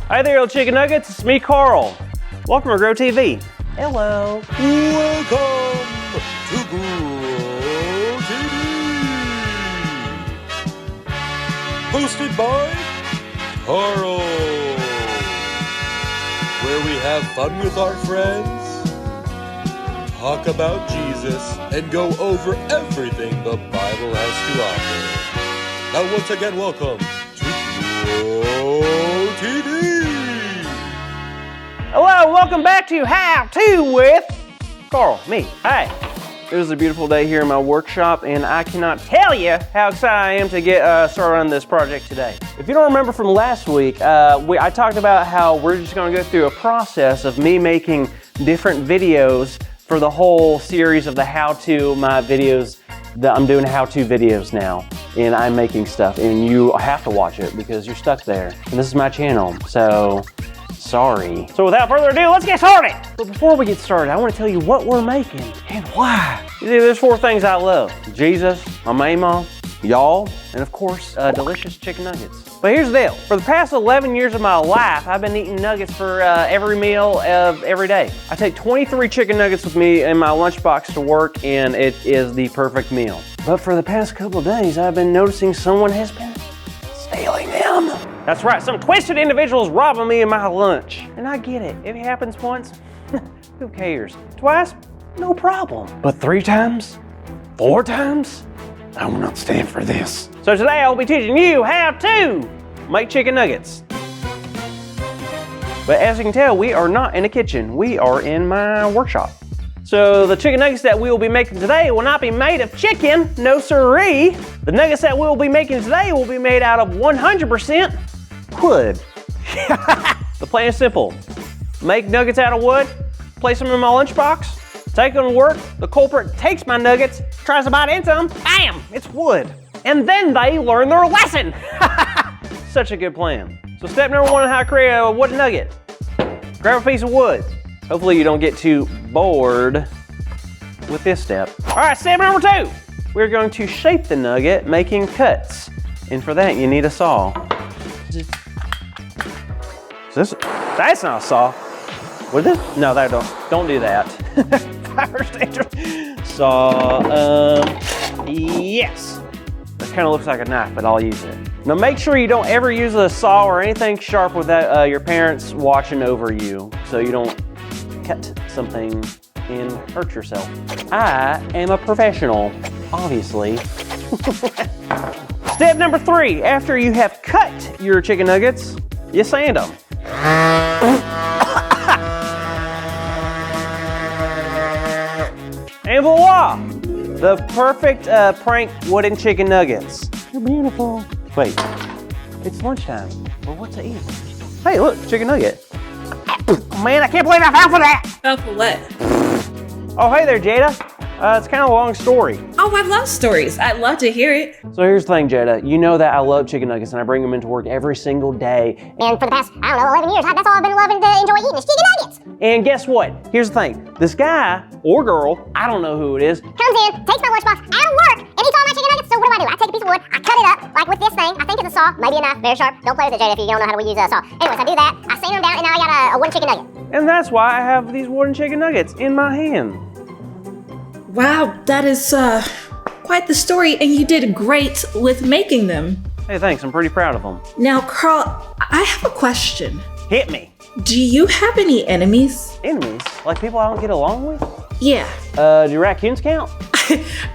Hi there, little chicken nuggets. It's me, Carl. Welcome to Grow TV. Hello. Welcome to Grow TV. Hosted by Carl. Where we have fun with our friends, talk about Jesus, and go over everything the Bible has to offer. Now once again, welcome to Grow TV. Hello, welcome back to How To with Carl, me. Hi. It was a beautiful day here in my workshop, and I cannot tell you how excited I am to get started on this project today. If you don't remember from last week, I talked about how we're just going to go through a process of me making different videos for the whole series of the how-to, my videos. I'm doing how-to videos now, and I'm making stuff, and you have to watch it because you're stuck there. And this is my channel, so sorry. So without further ado, let's get started. But before we get started, I want to tell you what we're making and why. You see, there's 4 things I love: Jesus, my mama, y'all, and of course, delicious chicken nuggets. But here's the deal. For the past 11 years of my life, I've been eating nuggets for every meal of every day. I take 23 chicken nuggets with me in my lunchbox to work, and it is the perfect meal. But for the past couple of days, I've been noticing someone has been stealing them. That's right, some twisted individuals robbing me of my lunch. And I get it, if it happens once, who cares? Twice, no problem. But 3 times? 4 times? I will not stand for this. So today I'll be teaching you how to make chicken nuggets. But as you can tell, we are not in a kitchen. We are in my workshop. So the chicken nuggets that we will be making today will not be made of chicken, no siree. The nuggets that we will be making today will be made out of 100% wood. The plan is simple. Make nuggets out of wood, place them in my lunchbox, take them to work, the culprit takes my nuggets, tries to bite into them, bam, it's wood. And then they learn their lesson. Such a good plan. So step number 1 on how to create a wooden nugget. Grab a piece of wood. Hopefully you don't get too bored with this step. All right, step number 2. We're going to shape the nugget making cuts. And for that, you need a saw. That's not a saw. What is this? No, that don't do that. Fire extinguisher. Saw, yes. That kind of looks like a knife, but I'll use it. Now make sure you don't ever use a saw or anything sharp without your parents watching over you, so you don't cut something and hurt yourself. I am a professional, obviously. Step number 3, after you have cut your chicken nuggets, you sand them. And voila! The perfect prank wooden chicken nuggets. They're beautiful. Wait, it's lunchtime. Well, what's to eat? Hey, look, chicken nugget. Oh, man, I can't believe I fell for that. Fell for what? Oh, hey there, Jada. It's kind of a long story. Oh, I love stories. I'd love to hear it. So here's the thing, Jada. You know that I love chicken nuggets and I bring them into work every single day. And for the past, 11 years, that's all I've been loving to enjoy eating is chicken nuggets. And guess what? Here's the thing. This guy or girl, I don't know who it is, Comes in, takes my lunchbox out of work, and eats all my chicken nuggets. So what do? I take a piece of wood, I cut it up, like with this thing. I think it's a saw, maybe a knife, very sharp. Don't play with it, Jada, if you don't know how to use a saw. Anyways, I do that, I sand them down, and now I got a wooden chicken nugget. and that's why I have these wooden chicken nuggets in my hand. Wow, that is quite the story, and you did great with making them. Hey, thanks. I'm pretty proud of them. Now, Carl, I have a question. Hit me. Do you have any enemies? Enemies? Like people I don't get along with? Yeah. Do raccoons count?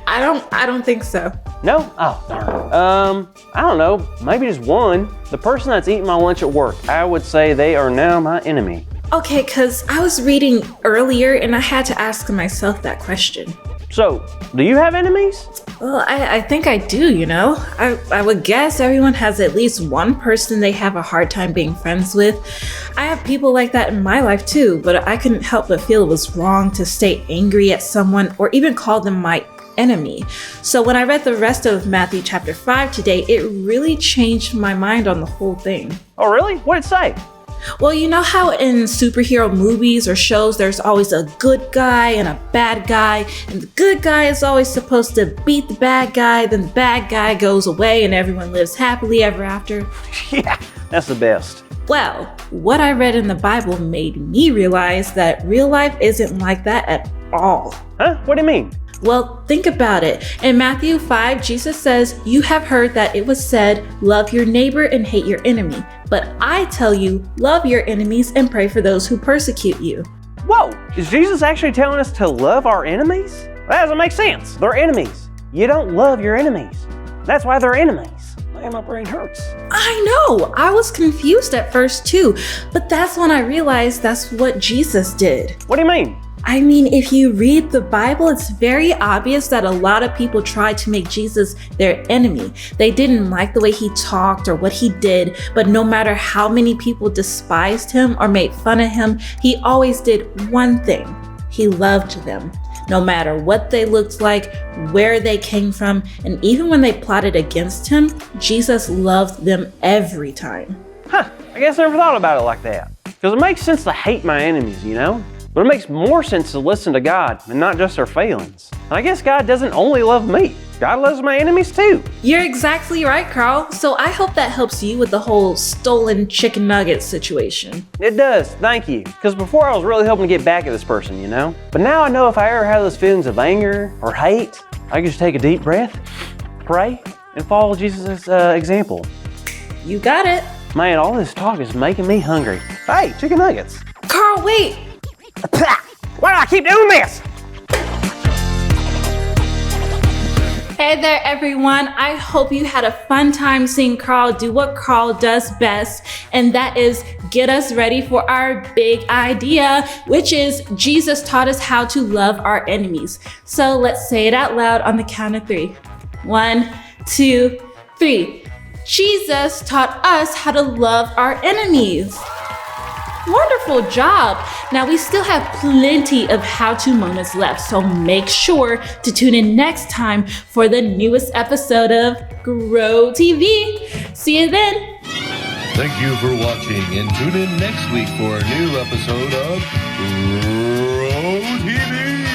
I don't think so. No? Oh, darn. I don't know. Maybe just one. The person that's eating my lunch at work, I would say they are now my enemy. Okay, because I was reading earlier and I had to ask myself that question. So, do you have enemies? Well, I think I do, you know? I would guess everyone has at least one person they have a hard time being friends with. I have people like that in my life too, but I couldn't help but feel it was wrong to stay angry at someone or even call them my enemy. So when I read the rest of Matthew chapter 5 today, it really changed my mind on the whole thing. Oh, really? What did it say? Well, you know how in superhero movies or shows there's always a good guy and a bad guy, and the good guy is always supposed to beat the bad guy, then the bad guy goes away and everyone lives happily ever after? Yeah, that's the best. Well, what I read in the Bible made me realize that real life isn't like that at all. Huh? What do you mean? Well, think about it. In Matthew 5, Jesus says, "You have heard that it was said, love your neighbor and hate your enemy. But I tell you, love your enemies and pray for those who persecute you." Whoa, is Jesus actually telling us to love our enemies? That doesn't make sense. They're enemies. You don't love your enemies. That's why they're enemies. Man, my brain hurts. I know, I was confused at first too, but that's when I realized that's what Jesus did. What do you mean? I mean, if you read the Bible, it's very obvious that a lot of people tried to make Jesus their enemy. They didn't like the way he talked or what he did, but no matter how many people despised him or made fun of him, he always did one thing. He loved them. No matter what they looked like, where they came from, and even when they plotted against him, Jesus loved them every time. Huh, I guess I never thought about it like that. Because it makes sense to hate my enemies, you know? But it makes more sense to listen to God and not just their failings. And I guess God doesn't only love me. God loves my enemies too. You're exactly right, Carl. So I hope that helps you with the whole stolen chicken nugget situation. It does, thank you. Because before I was really hoping to get back at this person, you know? But now I know if I ever have those feelings of anger or hate, I can just take a deep breath, pray, and follow Jesus' example. You got it. Man, all this talk is making me hungry. Hey, chicken nuggets. Carl, wait. Why do I keep doing this? Hey there, everyone. I hope you had a fun time seeing Carl do what Carl does best, and that is get us ready for our big idea, which is Jesus taught us how to love our enemies. So let's say it out loud on the count of 3. 1, 2, 3. Jesus taught us how to love our enemies. Wonderful job! Now we still have plenty of how-to moments left, so make sure to tune in next time for the newest episode of Grow TV. See you then! Thank you for watching, and tune in next week for a new episode of Grow TV.